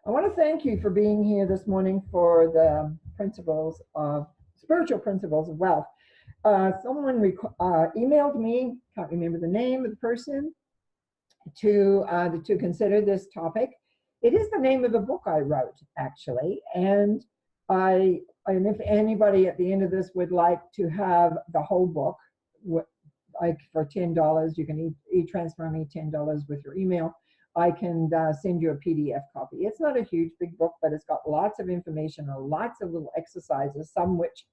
I want to thank you for being here this morning for the spiritual principles of wealth. Someone emailed me, can't remember the name of the person, to consider this topic. It is the name of a book I wrote, actually, and if anybody at the end of this would like to have the whole book, like for $10, you can e-transfer me $10 with your email. I can send you a PDF copy. It's not a huge, big book, but it's got lots of information and lots of little exercises, some which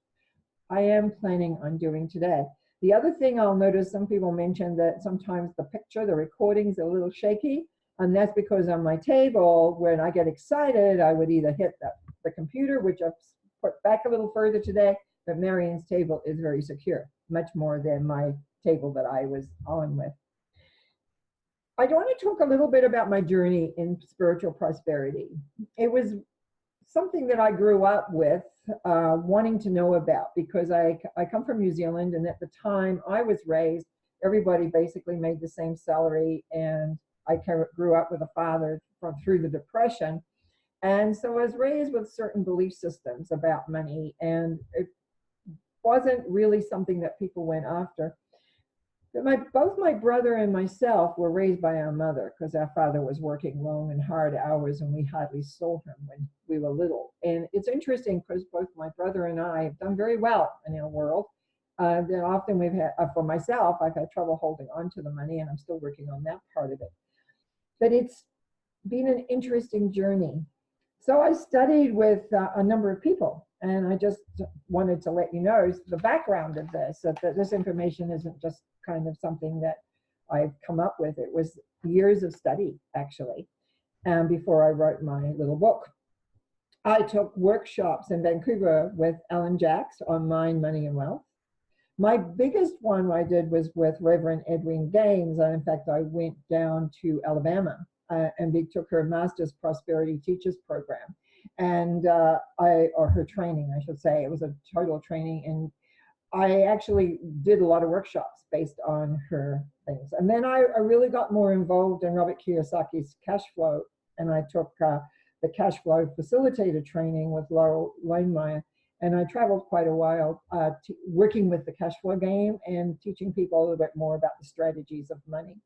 I am planning on doing today. The other thing I'll notice, some people mention that sometimes the recording's a little shaky, and that's because on my table, when I get excited, I would either hit the computer, which I've put back a little further today, but Marian's table is very secure, much more than my table that I was on with. I want to talk a little bit about my journey in spiritual prosperity. It was something that I grew up with, wanting to know about, because I come from New Zealand, and at the time I was raised, everybody basically made the same salary, and I grew up with a father through the Depression, and so I was raised with certain belief systems about money, and it wasn't really something that people went after. But both my brother and myself were raised by our mother, because our father was working long and hard hours, and we hardly saw him when we were little. And it's interesting because both my brother and I have done very well in our world. Then often we've had, for myself, I've had trouble holding on to the money, and I'm still working on that part of it. But it's been an interesting journey. So I studied with a number of people, and I just wanted to let you know the background of this, that this information isn't just kind of something that I've come up with. It was years of study, actually, before I wrote my little book. I took workshops in Vancouver with Alan Jacks on mind, money, and wealth. My biggest one I did was with Reverend Edwene Gaines. And in fact, I went down to Alabama and took her Master's Prosperity Teachers Program, and or her training, I should say. It was a total training, and I actually did a lot of workshops based on her things. And then I really got more involved in Robert Kiyosaki's cash flow, and I took the cash flow facilitator training with Laurel Lanemeyer, and I traveled quite a while working with the cash flow game and teaching people a little bit more about the strategies of money.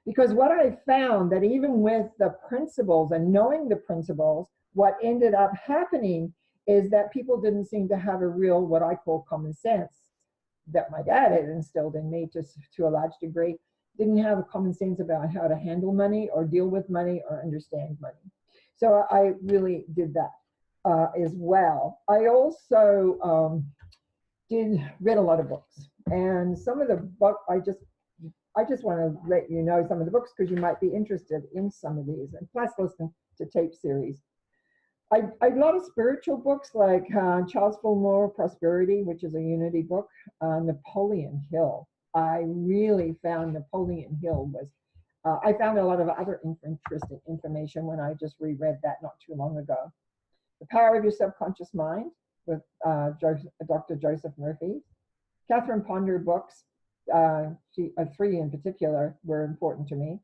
Because what I found, that even with the principles and knowing the principles, what ended up happening is that people didn't seem to have a real, what I call, common sense, that my dad had instilled in me to a large degree. Didn't have a common sense about how to handle money or deal with money or understand money. So I really did that as well. I also read a lot of books, and some of the books I just want to let you know some of the books, because you might be interested in some of these, and plus listen to tape series. A lot of spiritual books like Charles Fillmore, Prosperity, which is a unity book, Napoleon Hill. I really found Napoleon Hill was, I found a lot of other interesting information when I just reread that not too long ago. The Power of Your Subconscious Mind with Dr. Joseph Murphy. Catherine Ponder books, 3 in particular were important to me.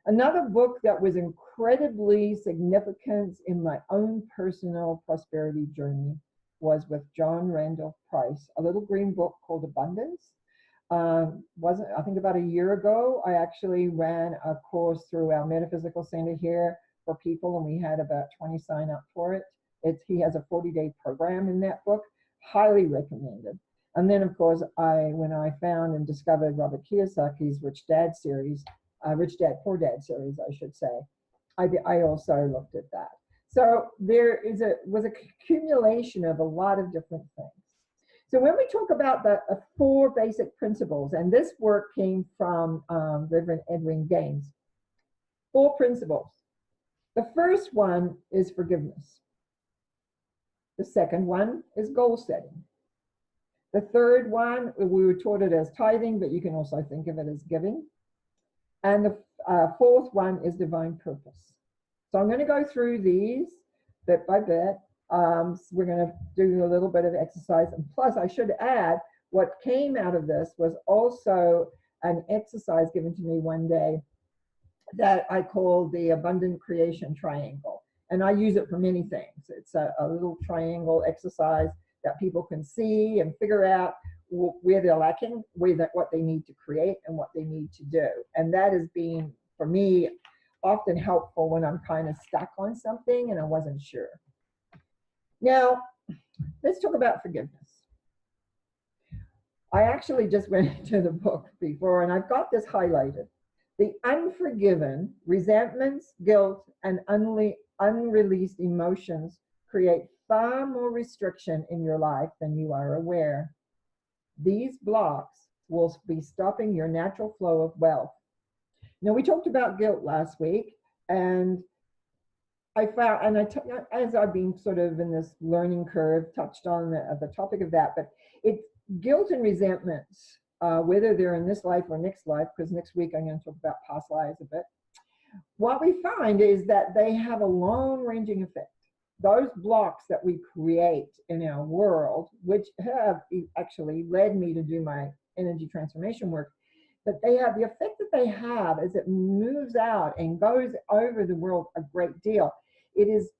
Another book that was incredibly significant in my own personal prosperity journey was with John Randolph Price, a little green book called Abundance. I think about a year ago, I actually ran a course through our Metaphysical Center here for people, and we had about 20 sign up for it. He has a 40-day program in that book, highly recommended. And then, of course, when I found and discovered Robert Kiyosaki's Rich Dad series, Rich Dad, Poor Dad series, I should say, I also looked at that. So there was a accumulation of a lot of different things. So when we talk about the 4 basic principles, and this work came from Reverend Edwene Gaines, 4 principles. The first one is forgiveness. The second one is goal setting. The third one, we were taught it as tithing, but you can also think of it as giving. And the 4th one is divine purpose. So I'm going to go through these bit by bit. We're going to do a little bit of exercise. And plus, I should add, what came out of this was also an exercise given to me one day that I call the abundant creation triangle. And I use it for many things. It's a little triangle exercise that people can see and figure out where they're lacking, what they need to create and what they need to do. And that has been, for me, often helpful when I'm kind of stuck on something and I wasn't sure. Now, let's talk about forgiveness. I actually just went into the book before and I've got this highlighted. The unforgiven, resentments, guilt, and unreleased emotions create far more restriction in your life than you are aware. These blocks will be stopping your natural flow of wealth. Now, we talked about guilt last week, and I found, as I've been sort of in this learning curve, touched on the topic of that, but it's guilt and resentments, whether they're in this life or next life, because next week I'm going to talk about past lives a bit. What we find is that they have a long-ranging effect. Those blocks that we create in our world, which have actually led me to do my energy transformation work, but they have the effect that they have as it moves out and goes over the world a great deal. It is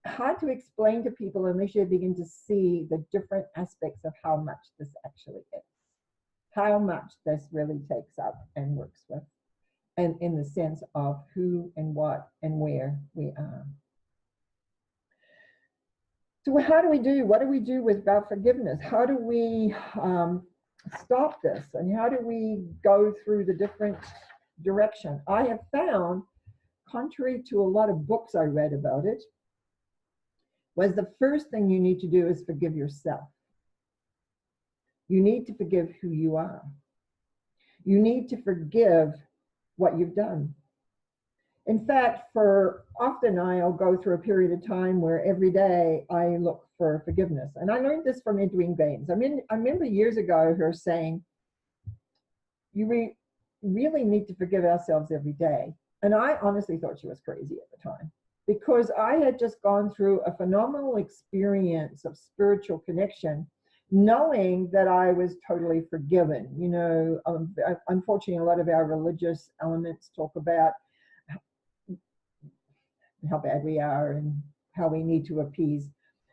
hard to explain to people unless you begin to see the different aspects of how much this actually is, how much this really takes up and works with, and in the sense of who and what and where we are. So what do we do about forgiveness? How do we stop this? And how do we go through the different direction? I have found, contrary to a lot of books I read about it, was the first thing you need to do is forgive yourself. You need to forgive who you are. You need to forgive what you've done. In fact, often I'll go through a period of time where every day I look for forgiveness. And I learned this from Edwene Gaines. I remember years ago her saying, you really need to forgive ourselves every day. And I honestly thought she was crazy at the time, because I had just gone through a phenomenal experience of spiritual connection, knowing that I was totally forgiven. You know, unfortunately, a lot of our religious elements talk about how bad we are and how we need to appease.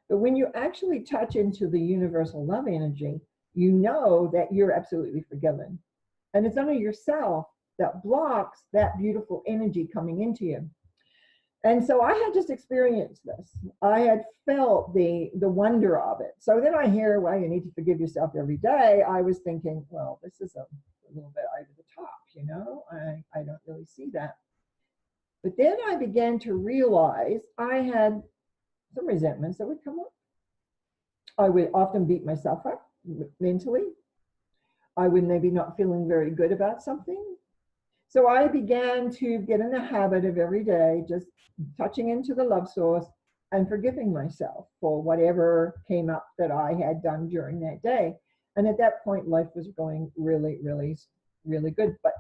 But when you actually touch into the universal love energy, you know that you're absolutely forgiven. And it's only yourself that blocks that beautiful energy coming into you. And so I had just experienced this. I had felt the wonder of it. So then I hear, well, you need to forgive yourself every day. I was thinking, well, this is a little bit over the top, you know? I don't really see that. But then I began to realize I had some resentments that would come up. I would often beat myself up mentally. I would maybe not feeling very good about something. So I began to get in the habit of every day just touching into the love source and forgiving myself for whatever came up that I had done during that day. And at that point, life was going really, really, really good. But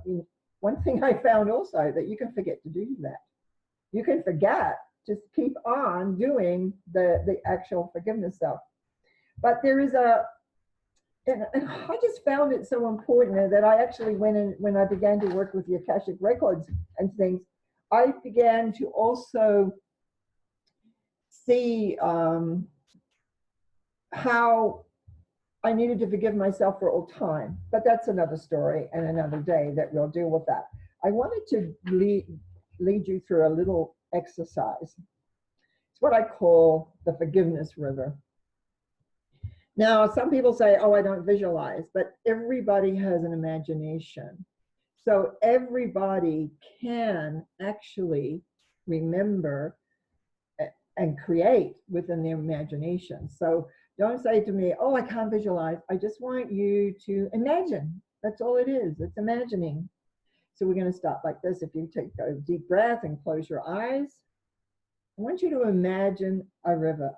one thing I found also, that you can forget to do that. You can forget, just keep on doing the actual forgiveness stuff. But there is and I just found it so important that I actually went in, when I began to work with the Akashic Records and things, I began to also see how I needed to forgive myself for old time. But that's another story and another day that we'll deal with that. I wanted to lead you through a little exercise. It's what I call the forgiveness river. Now, some people say, oh, I don't visualize, but everybody has an imagination. So everybody can actually remember and create within their imagination. So don't say to me, oh, I can't visualize. I just want you to imagine. That's all it is. It's imagining. So we're going to start like this. If you take a deep breath and close your eyes, I want you to imagine a river.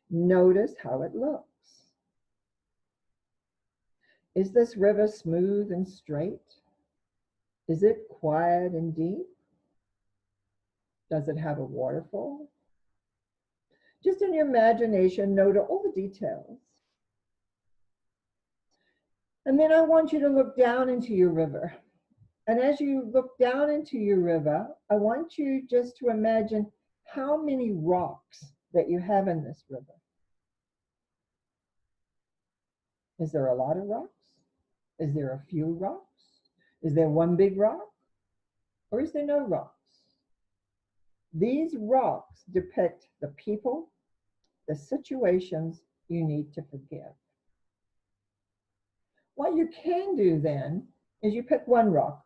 Notice how it looks. Is this river smooth and straight? Is it quiet and deep? Does it have a waterfall? Just in your imagination, note all the details. And then I want you to look down into your river. And as you look down into your river, I want you just to imagine how many rocks that you have in this river. Is there a lot of rocks? Is there a few rocks? Is there one big rock? Or is there no rocks? These rocks depict the people, the situations you need to forgive. What you can do then is you pick one rock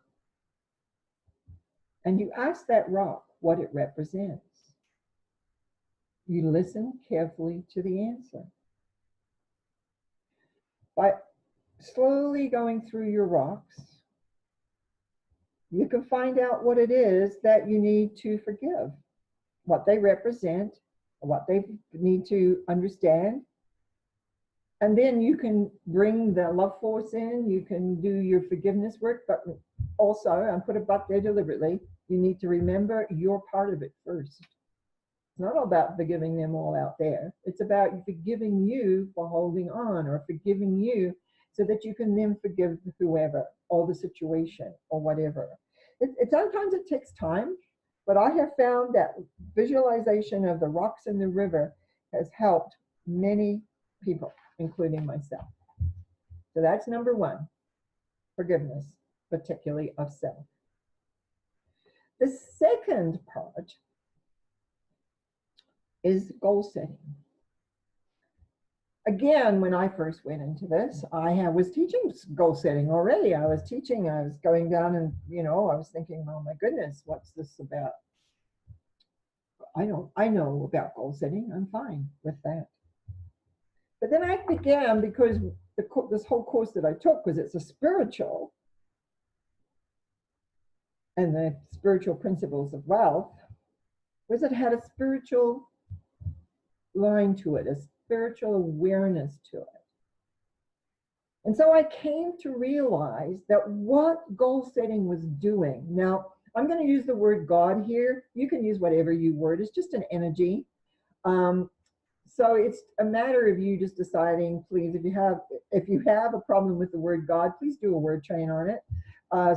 and you ask that rock what it represents. You listen carefully to the answer. By slowly going through your rocks, you can find out what it is that you need to forgive, what they represent, what they need to understand. And then you can bring the love force in, you can do your forgiveness work, but also, and put a but there deliberately, you need to remember your part of it first. It's not all about forgiving them all out there. It's about forgiving you for holding on, or forgiving you so that you can then forgive whoever or the situation or whatever. Sometimes it takes time, but I have found that visualization of the rocks in the river has helped many people, including myself. So that's number one, forgiveness, particularly of self. The second part is goal setting. Again, when I first went into this, I was teaching goal setting already. I was going down and, I was thinking, oh my goodness, what's this about? I know about goal setting. I'm fine with that. But then I began, because this whole course that I took, because it's a spiritual, and the spiritual principles of wealth, was it had a spiritual line to it, a spiritual awareness to it. And so I came to realize that what goal setting was doing. Now, I'm going to use the word God here. You can use whatever word. It's just an energy. So it's a matter of you just deciding, please, if you have a problem with the word God, please do a word train on it,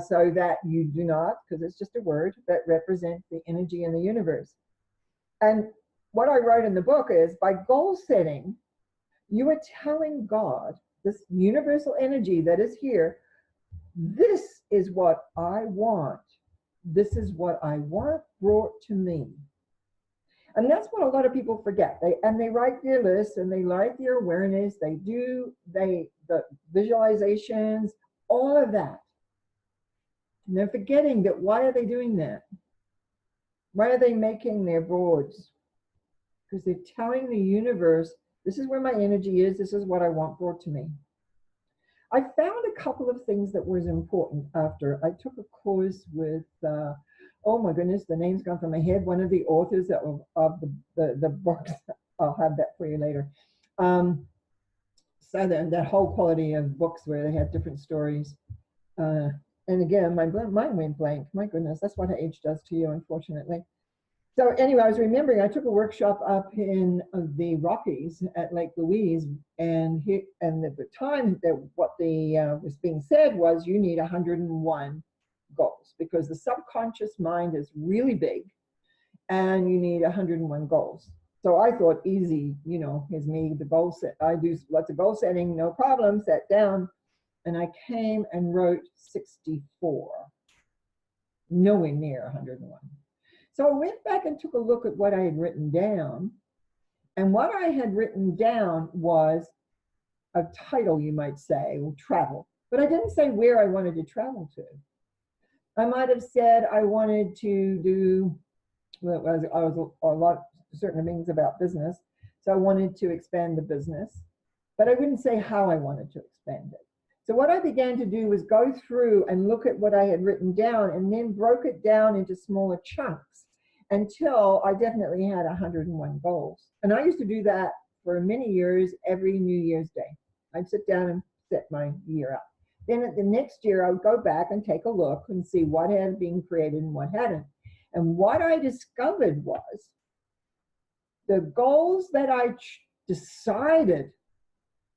so that you do not, because it's just a word that represents the energy in the universe. And what I wrote in the book is, by goal setting, you are telling God, this universal energy that is here, this is what I want. This is what I want brought to me. And that's what a lot of people forget. They write their lists, and they write their awareness, the visualizations, all of that. And they're forgetting that. Why are they doing that? Why are they making their boards? Because they're telling the universe, this is where my energy is, this is what I want brought to me. I found a couple of things that was important after I took a course with, oh my goodness, the name's gone from my head, one of the authors of the books. I'll have that for you later. So that whole quality of books where they have different stories. And again, my mind went blank. My goodness, that's what age does to you, unfortunately. So anyway, I was remembering I took a workshop up in the Rockies at Lake Louise, and at the time that what was being said was, you need 101 goals, because the subconscious mind is really big, and you need 101 goals. So I thought, easy, here's me, the goal set. I do lots of goal setting, no problem. Sat down, and I came and wrote 64, nowhere near 101. So I went back and took a look at what I had written down. And what I had written down was a title, you might say, travel. But I didn't say where I wanted to travel to. I might have said I wanted to do, well, I was a lot, certain things about business. So I wanted to expand the business. But I wouldn't say how I wanted to expand it. So what I began to do was go through and look at what I had written down, and then broke it down into smaller chunks until I definitely had 101 goals. And I used to do that for many years, every New Year's Day. I'd sit down and set my year up. Then at the next year, I would go back and take a look and see what had been created and what hadn't. And what I discovered was the goals that I decided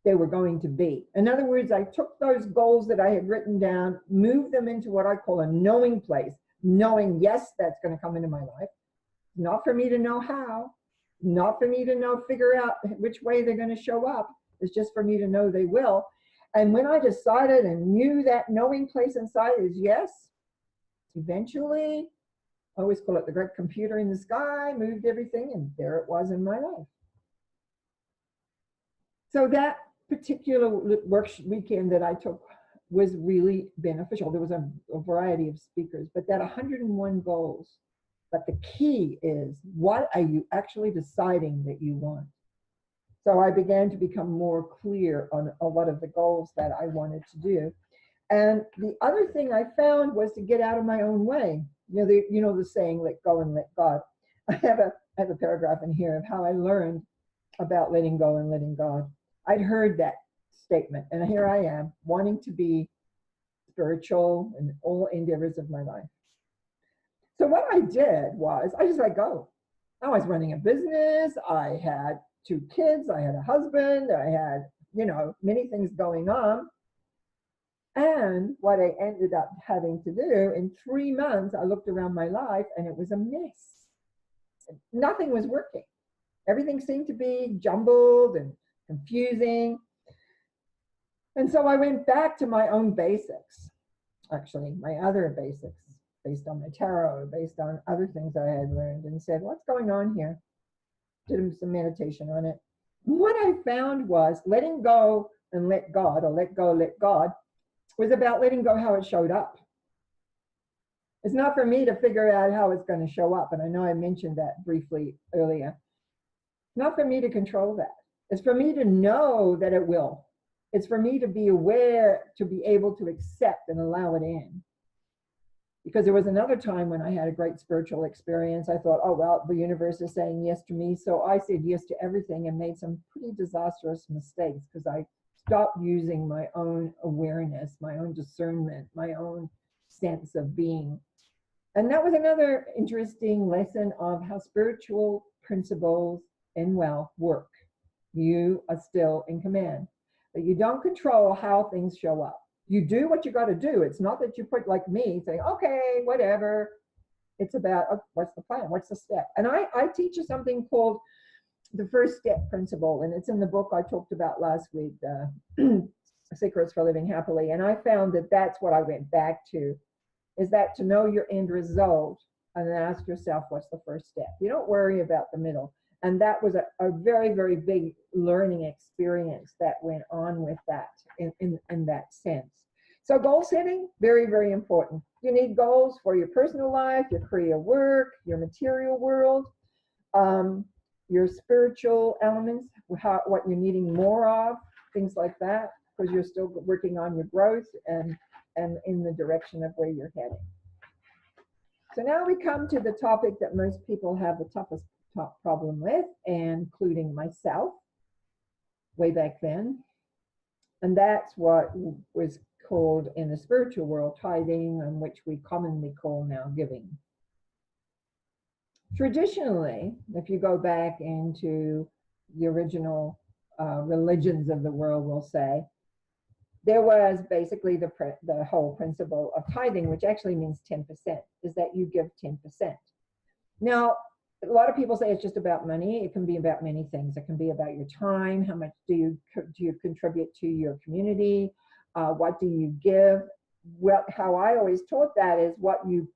they were going to be. In other words, I took those goals that I had written down, moved them into what I call a knowing place, knowing, yes, that's going to come into my life. Not for me to know how, not for me to know, figure out which way they're going to show up. It's just for me to know they will. And when I decided and knew that knowing place inside is yes, eventually, I always call it the great computer in the sky, moved everything, and there it was in my life. So that particular weekend that I took was really beneficial. There was a variety of speakers, but that 101 goals. But the key is, what are you actually deciding that you want? So I began to become more clear on a lot of the goals that I wanted to do. And the other thing I found was to get out of my own way. You know the saying, let go and let God. I have a paragraph in here of how I learned about letting go and letting God. I'd heard that statement, and here I am wanting to be spiritual in all endeavors of my life. So what I did was I just let go. I was running a business. I had 2 kids. I had a husband. I had, many things going on. And what I ended up having to do in 3 months, I looked around my life and it was a mess. Nothing was working. Everything seemed to be jumbled and confusing. And so I went back to my own basics, actually, my other basics, based on my tarot, based on other things I had learned, and said, what's going on here? Did some meditation on it. What I found was letting go and let God, or let go, let God, was about letting go how it showed up. It's not for me to figure out how it's going to show up. And I know I mentioned that briefly earlier. It's not for me to control that. It's for me to know that it will. It's for me to be aware, to be able to accept and allow it in. Because there was another time when I had a great spiritual experience. I thought, oh, well, the universe is saying yes to me. So I said yes to everything and made some pretty disastrous mistakes because I stopped using my own awareness, my own discernment, my own sense of being. And that was another interesting lesson of how spiritual principles and wealth work. You are still in command, but you don't control how things show up. You do what you got to do. It's not that you put, like me, saying, okay, whatever. It's about, what's the plan? What's the step? And I teach you something called the first step principle. And it's in the book I talked about last week, Secrets for Living Happily. And I found that that's what I went back to, is that to know your end result and then ask yourself, what's the first step? You don't worry about the middle. And that was a very, very big learning experience that went on with that in that sense. So goal setting, very, very important. You need goals for your personal life, your career work, your material world, your spiritual elements, what you're needing more of, things like that, because you're still working on your growth and in the direction of where you're heading. So now we come to the topic that most people have the toughest problem with, including myself way back then. And that's what was called in the spiritual world tithing, and which we commonly call now giving. Traditionally, if you go back into the original religions of the world, we'll say, there was basically the whole principle of tithing, which actually means 10%, is that you give 10%. Now, a lot of people say it's just about money. It can be about many things. It can be about your time. How much do you contribute to your community? What do you give? Well, how I always taught that is what you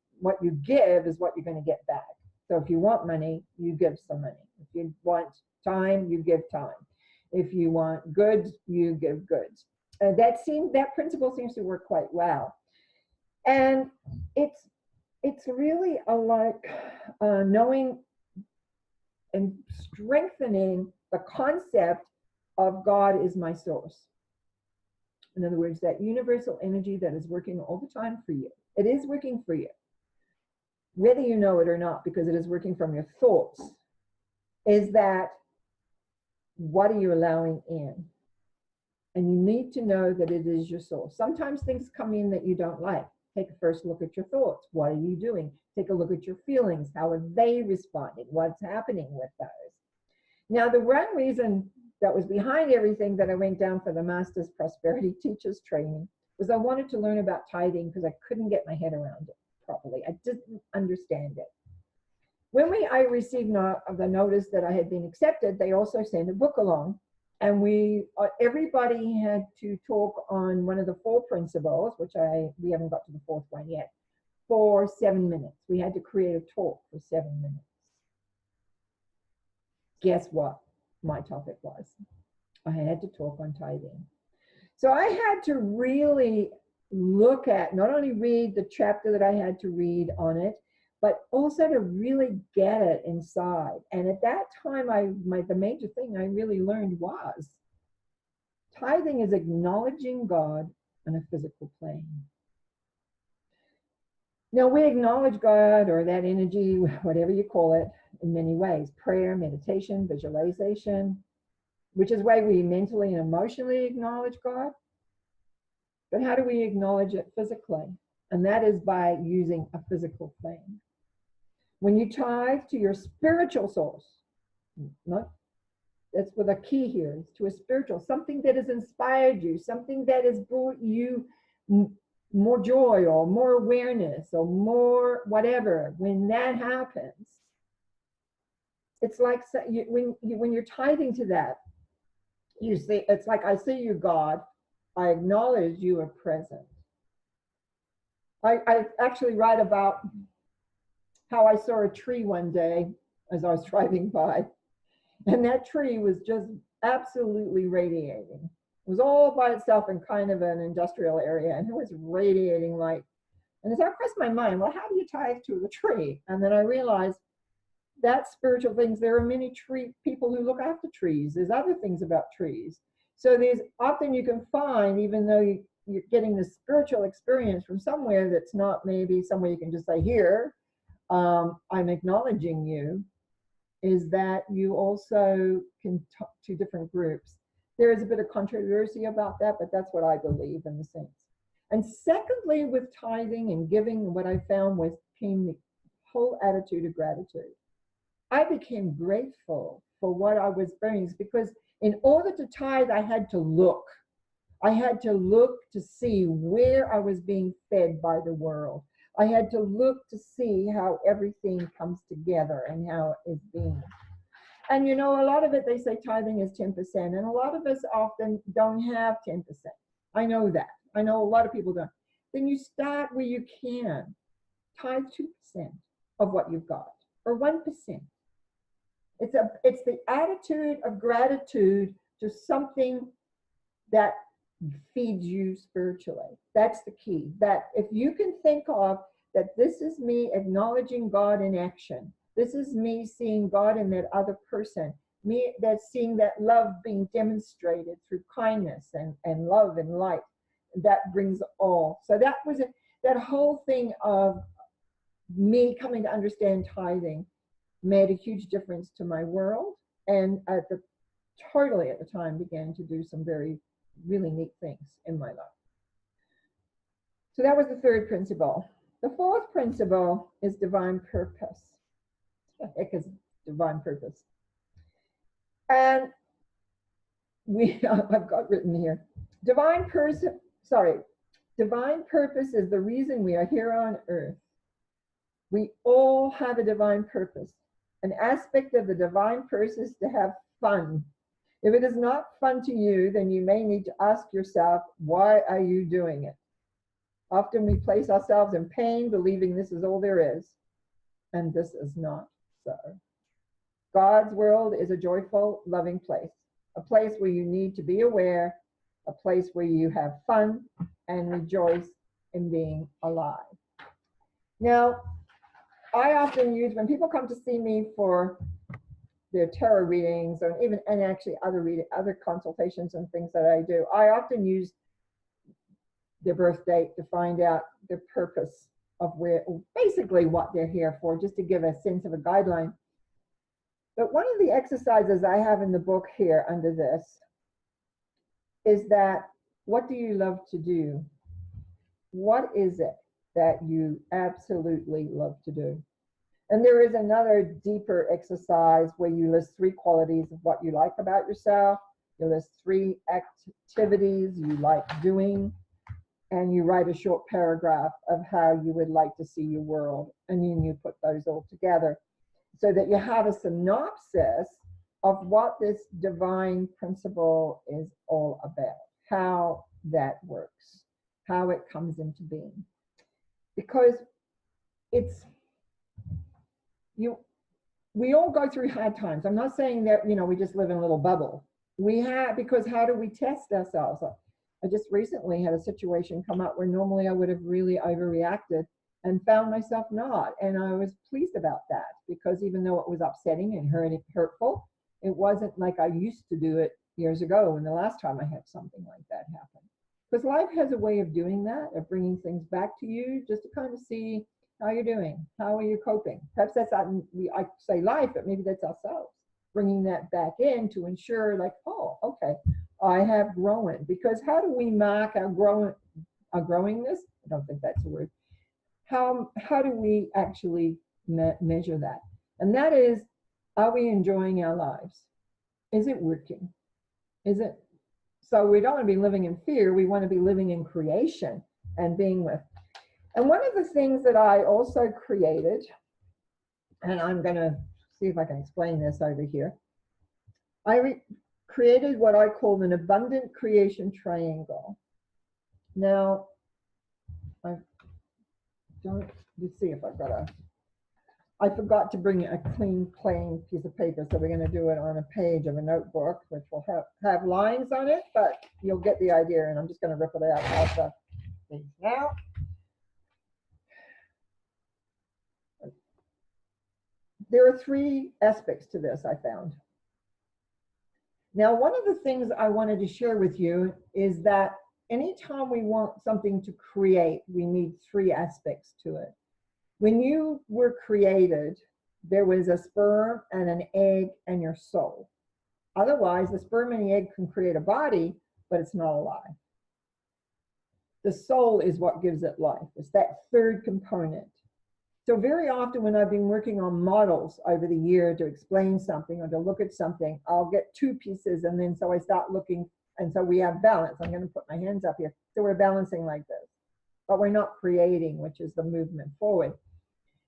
give is what you're going to get back. So if you want money, you give some money. If you want time, you give time. If you want goods, you give goods. That principle seems to work quite well. And it's really knowing and strengthening the concept of God is my source. In other words, that universal energy that is working all the time for you. It is working for you, whether you know it or not, because it is working from your thoughts. Is that what are you allowing in? And you need to know that it is your source. Sometimes things come in that you don't like. Take a first look at your thoughts. What are you doing? Take a look at your feelings. How are they responding? What's happening with those? Now, the one reason that was behind everything that I went down for the Master's Prosperity Teachers Training was I wanted to learn about tithing because I couldn't get my head around it properly. I didn't understand it. When I received the notice that I had been accepted, they also sent a book along. And everybody had to talk on one of the 4 principles, which we haven't got to the 4th one yet, for 7 minutes. We had to create a talk for 7 minutes. Guess what my topic was? I had to talk on tithing. So I had to really look at, not only read the chapter that I had to read on it, but also to really get it inside. And at that time, the major thing I really learned was tithing is acknowledging God on a physical plane. Now, we acknowledge God or that energy, whatever you call it, in many ways: prayer, meditation, visualization, which is why we mentally and emotionally acknowledge God. But how do we acknowledge it physically? And that is by using a physical plane. When you tithe to your spiritual source, that's what the key here is, to a spiritual, something that has inspired you, something that has brought you more joy or more awareness or more whatever. When that happens, it's like when you're tithing to that, you see, it's like, I see you, God. I acknowledge you are present. I actually write about how I saw a tree one day as I was driving by, and that tree was just absolutely radiating. It was all by itself in kind of an industrial area, and it was radiating light. And as I crossed my mind, well, how do you tithe to the tree? And then I realized that spiritual things, there are many people who look after trees. There's other things about trees. So there's often you can find, even though you're getting the spiritual experience from somewhere that's not maybe somewhere you can just say, here, I'm acknowledging you, is that you also can talk to different groups. There is a bit of controversy about that, but that's what I believe in the sense. And secondly, with tithing and giving, what I found came the whole attitude of gratitude. I became grateful for what I was experiencing, because in order to tithe, I had to look. I had to look to see where I was being fed by the world. I had to look to see how everything comes together and how it's being. And you know, a lot of it, they say tithing is 10%, and a lot of us often don't have 10%. I know that. I know a lot of people don't. Then you start where you can. Tithe 2% of what you've got, or 1%. It's the attitude of gratitude to something that feeds you spiritually. That's the key. That if you can think of that, this is me acknowledging God in action. This is me seeing God in that other person. Me that's seeing that love being demonstrated through kindness and love and light. That brings all. So that was that whole thing of me coming to understand tithing made a huge difference to my world, and totally at the time began to do some really neat things in my life. So that was the 3rd principle. The 4th principle is divine purpose. What the heck is divine purpose? And I've got written here, divine purpose is the reason we are here on earth. We all have a divine purpose. An aspect of the divine purpose is to have fun. If it is not fun to you, then you may need to ask yourself, why are you doing it? Often we place ourselves in pain, believing this is all there is, and this is not so. God's world is a joyful, loving place, a place where you need to be aware, a place where you have fun and rejoice in being alive. Now, I often use, when people come to see me for their tarot readings, or and actually other consultations and things that I do, I often use their birth date to find out their purpose of basically what they're here for, just to give a sense of a guideline. But one of the exercises I have in the book here under this is that, what do you love to do? What is it that you absolutely love to do? And there is another deeper exercise where you list 3 qualities of what you like about yourself. You list 3 activities you like doing, and you write a short paragraph of how you would like to see your world, and then you put those all together. so that you have a synopsis of what this divine principle is all about, how that works, how it comes into being. Because we all go through hard times. I'm not saying that, we just live in a little bubble. Because how do we test ourselves? I just recently had a situation come up where normally I would have really overreacted and found myself not. And I was pleased about that, because even though it was upsetting and hurtful, it wasn't like I used to do it years ago when the last time I had something like that happen. Because life has a way of doing that, of bringing things back to you just to kind of see how you're doing, how are you coping. Perhaps that's I say life, but maybe that's ourselves, bringing that back in to ensure, like, oh, okay, I have grown. Because how do we mark our growingness? I don't think that's a word. How do we actually measure that? And that is, are we enjoying our lives? Is it working? Is it? So we don't want to be living in fear. We want to be living in creation and being with. And one of the things that I also created, and I'm going to see if I can explain this over here. I created what I call an abundant creation triangle. Now, let's see if I've got I forgot to bring a clean, plain piece of paper, so we're going to do it on a page of a notebook, which will have lines on it, but you'll get the idea, and I'm just going to rip it out of the thing now. There are 3 aspects to this, I found. Now, one of the things I wanted to share with you is that anytime we want something to create, we need 3 aspects to it. When you were created, there was a sperm and an egg and your soul. Otherwise, the sperm and the egg can create a body, but it's not alive. The soul is what gives it life. It's that 3rd component. So very often when I've been working on models over the year to explain something or to look at something, I'll get 2 pieces, and then so I start looking, and so we have balance. I'm going to put my hands up here. So we're balancing like this, but we're not creating, which is the movement forward.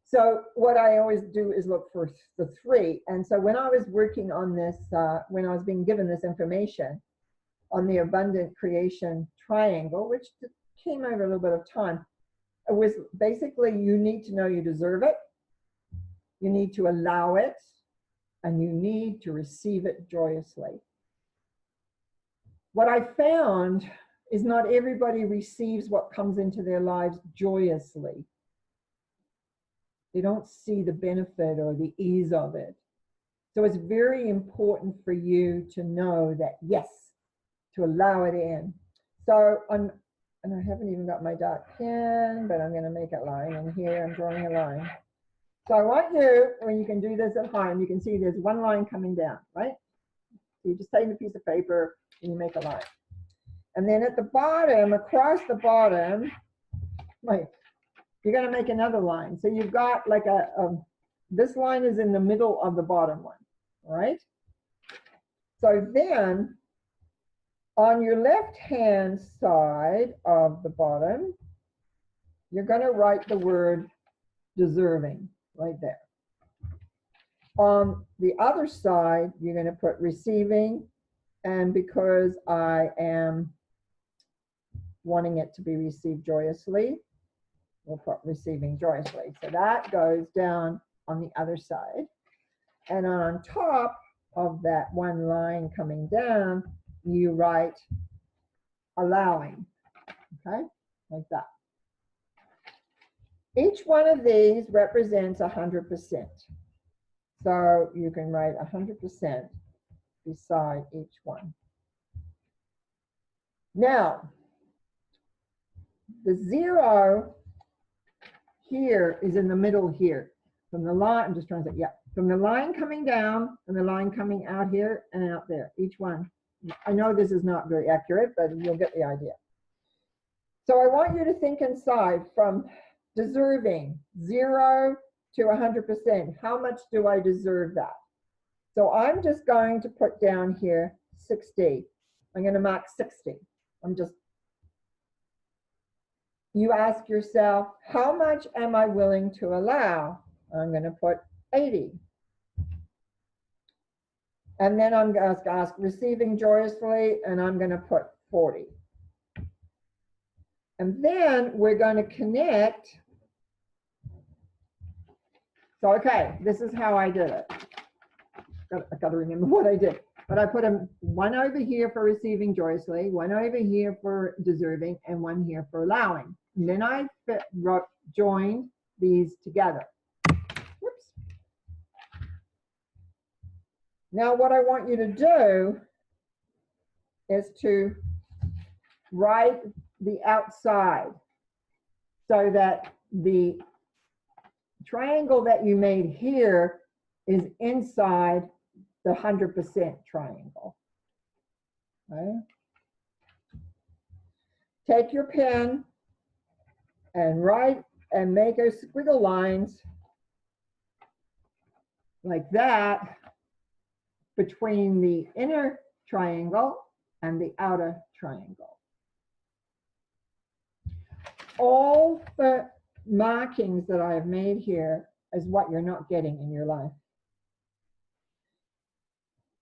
So what I always do is look for the 3. And so when I was working on this, when I was being given this information on the abundant creation triangle, which came over a little bit of time, it was basically, you need to know you deserve it, you need to allow it, and you need to receive it joyously. What I found is not everybody receives what comes into their lives joyously. They don't see the benefit or the ease of it. So it's very important for you to know that, yes, to allow it in. So and I haven't even got my dark pen, but I'm going to make a line, and here I'm drawing a line. So I want you, when you can do this at home, you can see there's one line coming down, right? So you just take a piece of paper and you make a line. And then at the bottom, across the bottom, wait, you're going to make another line. So you've got like this line is in the middle of the bottom one, all right? So then on your left-hand side of the bottom, you're going to write the word deserving right there. On the other side, you're going to put receiving, and because I am wanting it to be received joyously, we'll put receiving joyously. So that goes down on the other side. And on top of that one line coming down, you write allowing, okay, like that. Each one of these represents 100%. So you can write 100% beside each one. Now, the 0 here is in the middle here. From the line, I'm just trying to say, yeah, from the line coming down and the line coming out here and out there, each one. I know this is not very accurate, but you'll get the idea. So I want you to think inside from deserving 0 to 100%. How much do I deserve that? So I'm just going to put down here 60. I'm going to mark 60. You ask yourself, how much am I willing to allow? I'm going to put 80. And then I'm going to ask receiving joyously, and I'm going to put 40. And then we're going to connect. So, okay, this is how I did it. I got to remember what I did. But I put one over here for receiving joyously, one over here for deserving, and one here for allowing. And then I joined these together. Whoops. Now what I want you to do is to write the outside so that the triangle that you made here is inside the 100% triangle. Okay. Take your pen and write and make a squiggle lines like that between the inner triangle and the outer triangle. All the markings that I have made here is what you're not getting in your life.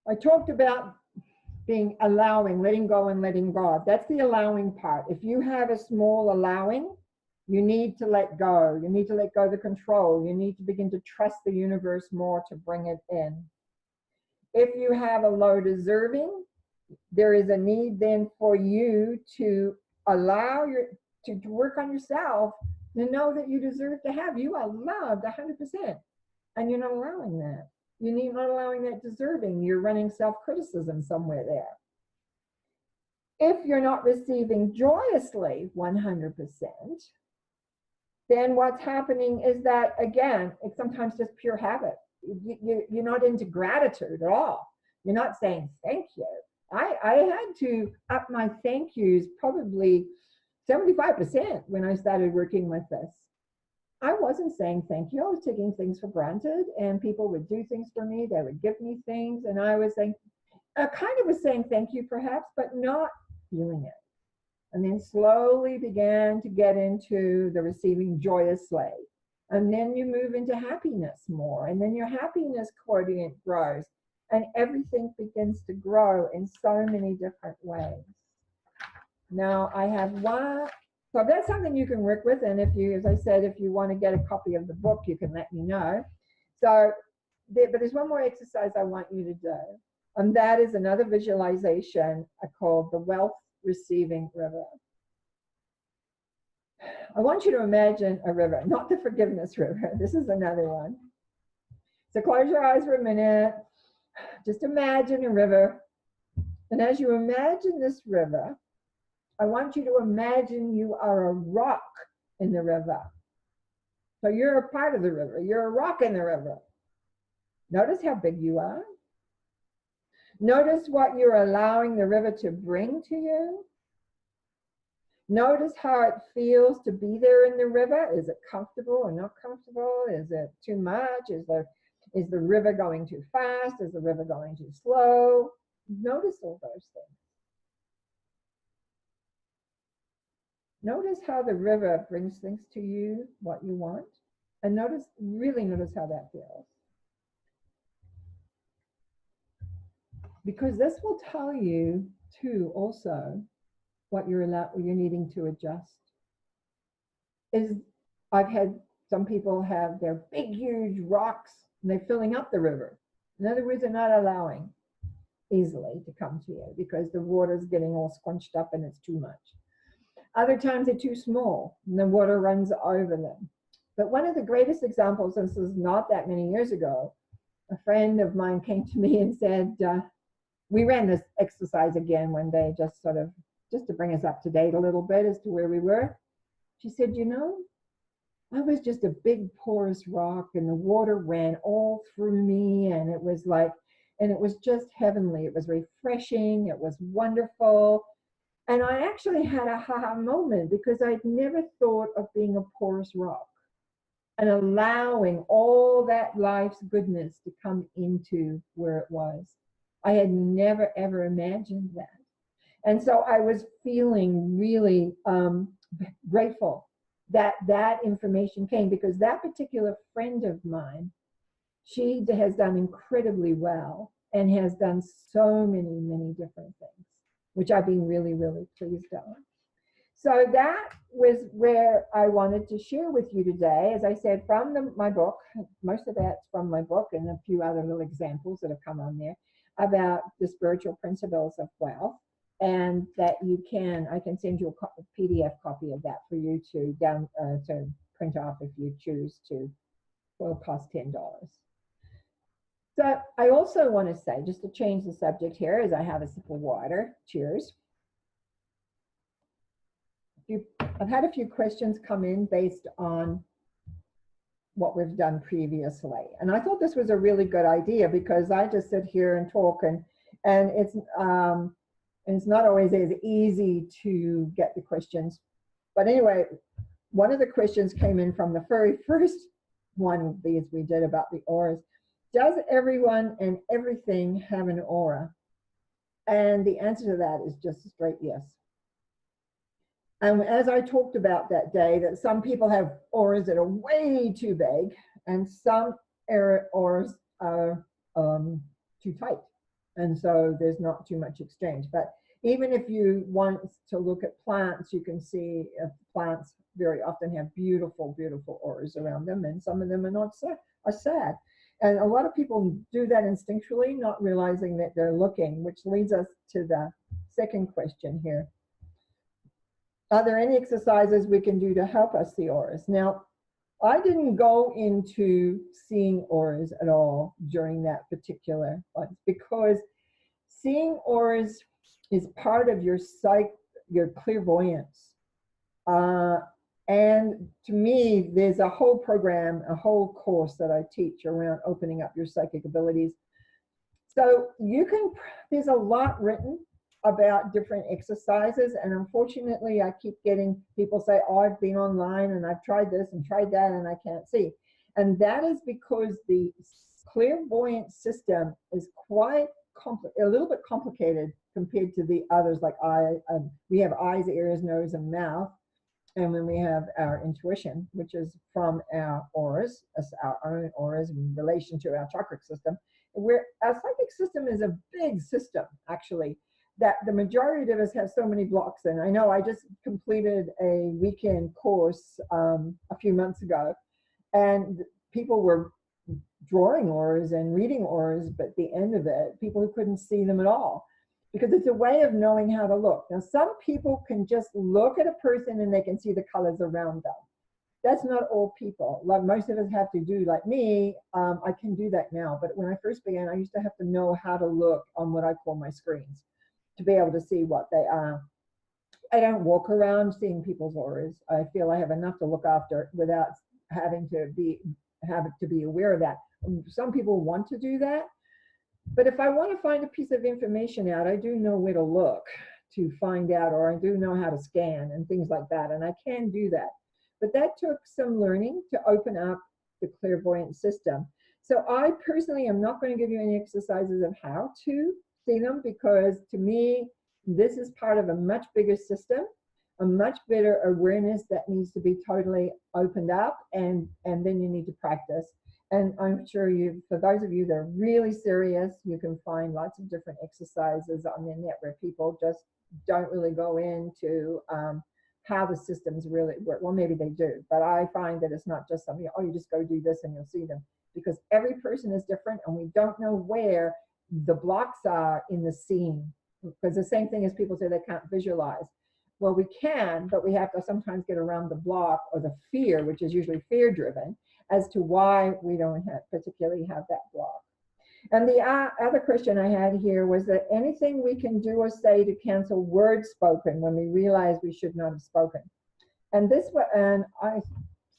I talked about being allowing, letting go and letting God. That's the allowing part. If you have a small allowing, you need to let go. You need to let go of the control. You need to begin to trust the universe more to bring it in. If you have a low deserving, there is a need then for you to allow to work on yourself, to know that you deserve to have. You are loved 100%, and you're not allowing that. You're not allowing that deserving. You're running self-criticism somewhere there. If you're not receiving joyously 100%, then what's happening is that, again, it's sometimes just pure habit. You're not into gratitude at all. You're not saying thank you. I had to up my thank yous probably 75% when I started working with this. I wasn't saying thank you. I was taking things for granted, and people would do things for me. They would give me things, and I was saying, I kind of was saying thank you perhaps, but not feeling it. And then slowly began to get into the receiving joyously. And then you move into happiness more, and then your happiness quotient grows, and everything begins to grow in so many different ways. Now I have one, so that's something you can work with, and if you, as I said, if you want to get a copy of the book, you can let me know. So, but there's one more exercise I want you to do, and that is another visualization called the Wealth Receiving River. I want you to imagine a river, not the forgiveness river. This is another one. So close your eyes for a minute. Just imagine a river. And as you imagine this river, I want you to imagine you are a rock in the river. So you're a part of the river. You're a rock in the river. Notice how big you are. Notice what you're allowing the river to bring to you. Notice how it feels to be there in the river. Is it comfortable or not comfortable? Is it too much? Is the river going too fast? Is the river going too slow? Notice all those things. Notice how the river brings things to you, what you want, and really notice how that feels. Because this will tell you too also what you're needing to adjust. I've had some people have their big, huge rocks and they're filling up the river. In other words, they're not allowing easily to come to you because the water's getting all squunched up and it's too much. Other times they're too small and the water runs over them. But one of the greatest examples, and this was not that many years ago, a friend of mine came to me and said, we ran this exercise again one day, just to bring us up to date a little bit as to where we were. She said, you know, I was just a big porous rock and the water ran all through me, and it was just heavenly. It was refreshing. It was wonderful. And I actually had a ha-ha moment because I'd never thought of being a porous rock and allowing all that life's goodness to come into where it was. I had never, ever imagined that. And so I was feeling really grateful that that information came, because that particular friend of mine She has done incredibly well and has done so many, many different things, which I've been really, really pleased on. So that was where I wanted to share with you today. As I said, from my book, most of that's from my book and a few other little examples that have come on there about the spiritual principles of wealth. And that I can send you a PDF copy of that for you to print off if you choose to. Will cost $10. So I also want to say, just to change the subject here, as I have a sip of water. Cheers. I've had a few questions come in based on what we've done previously. And I thought this was a really good idea because I just sit here and talk and it's not always as easy to get the questions. But anyway, one of the questions came in from the very first one of these we did about the auras. Does everyone and everything have an aura? And the answer to that is just a straight yes. And as I talked about that day, that some people have auras that are way too big and some auras are too tight. And so there's not too much exchange. But even if you want to look at plants, you can see plants very often have beautiful, beautiful auras around them. And some of them are not are sad. And a lot of people do that instinctually, not realizing that they're looking, which leads us to the second question here. Are there any exercises we can do to help us see auras? Now, I didn't go into seeing auras at all during that particular one because seeing auras is part of your clairvoyance. And to me, there's a whole program, a whole course that I teach around opening up your psychic abilities. So there's a lot written about different exercises, and unfortunately I keep getting people say, oh, I've been online and I've tried this and tried that and I can't see. And that is because the clairvoyant system is quite a little bit complicated compared to the others, like we have eyes, ears, nose, and mouth. And then we have our intuition, which is from our auras, our own auras in relation to our chakra system. Where our psychic system is a big system, actually, that the majority of us have so many blocks in. I know I just completed a weekend course a few months ago, and people were drawing auras and reading auras, but at the end of it, people who couldn't see them at all, because it's a way of knowing how to look. Now, some people can just look at a person and they can see the colors around them. That's not all people. Like most of us have to do, like me, I can do that now. But when I first began, I used to have to know how to look on what I call my screens to be able to see what they are. I don't walk around seeing people's auras. I feel I have enough to look after without having to be aware of that. Some people want to do that. But if I want to find a piece of information out, I do know where to look to find out, or I do know how to scan and things like that. And I can do that. But that took some learning to open up the clairvoyant system. So I personally am not going to give you any exercises of how to see them, because to me, this is part of a much bigger system, a much better awareness that needs to be totally opened up, and then you need to practice. And I'm sure for those of you that are really serious, you can find lots of different exercises on the net where people just don't really go into how the systems really work. Well, maybe they do, but I find that it's not just something, oh, you just go do this and you'll see them, because every person is different and we don't know where the blocks are in the scene. Because the same thing as people say they can't visualize. Well, we can, but we have to sometimes get around the block or the fear, which is usually fear-driven, as to why we don't particularly have that block. And the other question I had here was that anything we can do or say to cancel words spoken when we realize we should not have spoken. And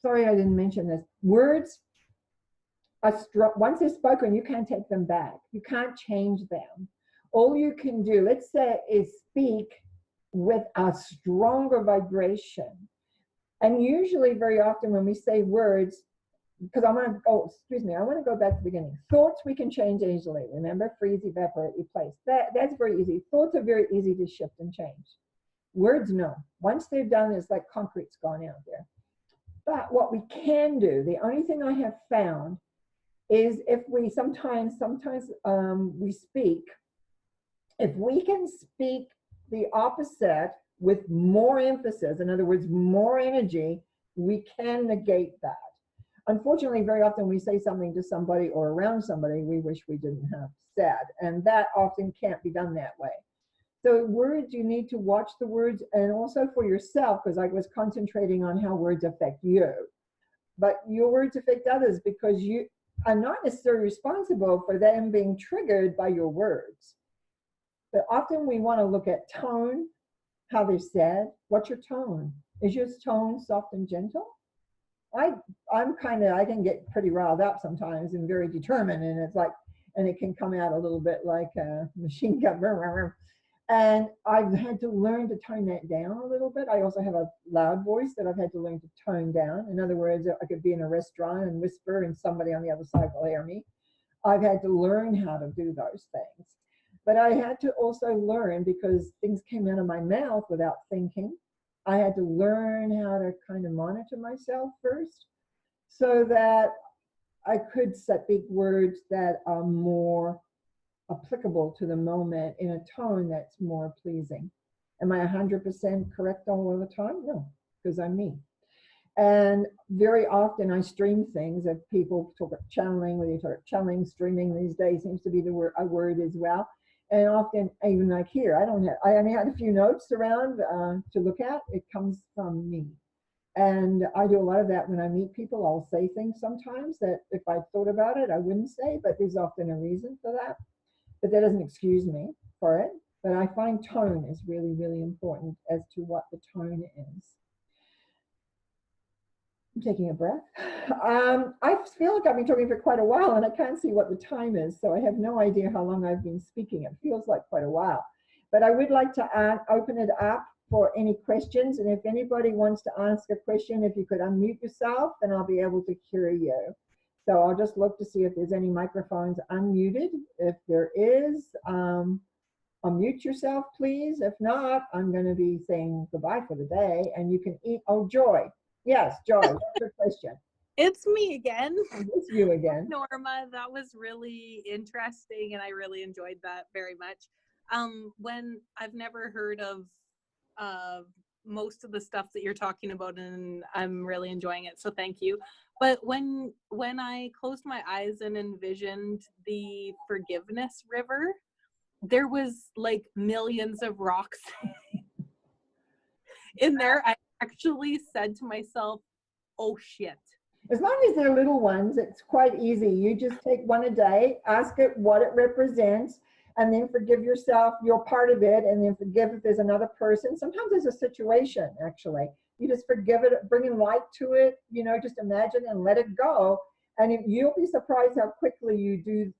sorry I didn't mention this. Words are once they're spoken, you can't take them back. You can't change them. All you can do, let's say, is speak with a stronger vibration. And usually, very often when we say words, because I want to go back to the beginning. Thoughts we can change easily. Remember, freeze, evaporate, replace. That's very easy. Thoughts are very easy to shift and change. Words, no. Once they're done, it's like concrete's gone out there. But what we can do, the only thing I have found is if we sometimes we speak, if we can speak the opposite with more emphasis, in other words, more energy, we can negate that. Unfortunately, very often we say something to somebody or around somebody we wish we didn't have said, and that often can't be done that way. So words, you need to watch the words, and also for yourself, because I was concentrating on how words affect you. But your words affect others because you are not necessarily responsible for them being triggered by your words. But often we want to look at tone, how they're said. What's your tone? Is your tone soft and gentle? I can get pretty riled up sometimes and very determined, and it's like, and it can come out a little bit like a machine gun. And I've had to learn to tone that down a little bit. I also have a loud voice that I've had to learn to tone down. In other words, I could be in a restaurant and whisper and somebody on the other side will hear me. I've had to learn how to do those things. But I had to also learn, because things came out of my mouth without thinking. I had to learn how to kind of monitor myself first so that I could speak words that are more applicable to the moment in a tone that's more pleasing. Am I 100% correct all of the time? No, because I'm me. And very often I stream things. If people talk about channeling, whether you talk about channeling, streaming these days seems to be a word as well. And often, even like here, I only had a few notes around to look at. It comes from me. And I do a lot of that when I meet people. I'll say things sometimes that if I thought about it, I wouldn't say, but there's often a reason for that. But that doesn't excuse me for it. But I find tone is really, really important as to what the tone is. I'm taking a breath. I feel like I've been talking for quite a while and I can't see what the time is, so I have no idea how long I've been speaking. It feels like quite a while. But I would like to open it up for any questions, and if anybody wants to ask a question, if you could unmute yourself, then I'll be able to hear you. So I'll just look to see if there's any microphones unmuted. If there is, unmute yourself, please. If not, I'm going to be saying goodbye for the day, and you can eat. Oh, Joy. Yes, Joy, what's your question? It's me again. It's you again. Norma, that was really interesting, and I really enjoyed that very much. When I've never heard of most of the stuff that you're talking about, and I'm really enjoying it, so thank you. But when I closed my eyes and envisioned the forgiveness river, there was like millions of rocks in there. I actually said to myself, oh shit. As long as they're little ones, it's quite easy. You just take one a day, ask it what it represents, and then forgive yourself. You're part of it, and then forgive if there's another person. Sometimes there's a situation, actually. You just forgive it, bringing light to it, just imagine and let it go. And you'll be surprised how quickly you do,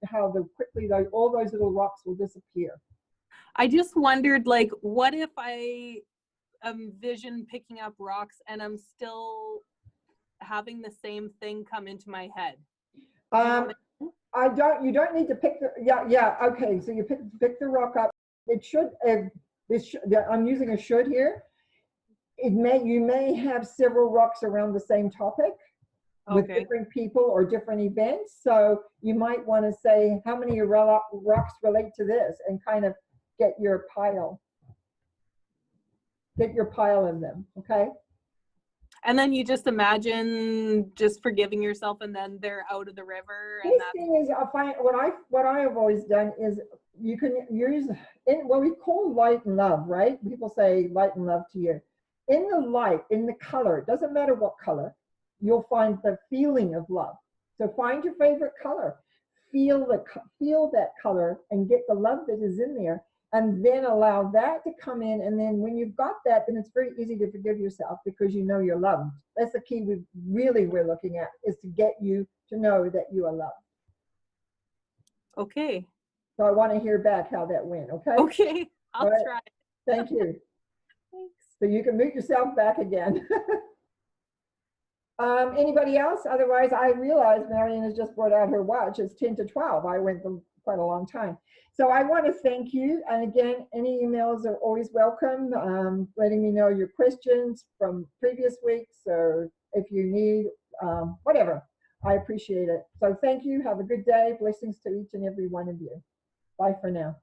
all those little rocks will disappear. I just wondered, like, what if I envision picking up rocks and I'm still having the same thing come into my head? You don't need to pick okay, so you pick the rock up. It should, I'm using a should here. You may have several rocks around the same topic with different people or different events. So you might want to say, how many rocks relate to this, and kind of get your pile of them, okay? And then you just imagine just forgiving yourself, and then they're out of the river. And this thing is, what I have always done is you can use what we call light and love, right? People say light and love to you. In the light, in the color, it doesn't matter what color, you'll find the feeling of love. So find your favorite color, feel that color, and get the love that is in there. And then allow that to come in. And then when you've got that, then it's very easy to forgive yourself because you know you're loved. That's the key we're looking at, is to get you to know that you are loved. Okay. So I want to hear back how that went, okay? Okay, I'll try. Thank you. Thanks. So you can mute yourself back again. Anybody else? Otherwise, I realize Marion has just brought out her watch. It's 10 to 12. I went quite a long time. So I want to thank you. And again, any emails are always welcome. Letting me know your questions from previous weeks, or if you need whatever. I appreciate it. So thank you. Have a good day. Blessings to each and every one of you. Bye for now.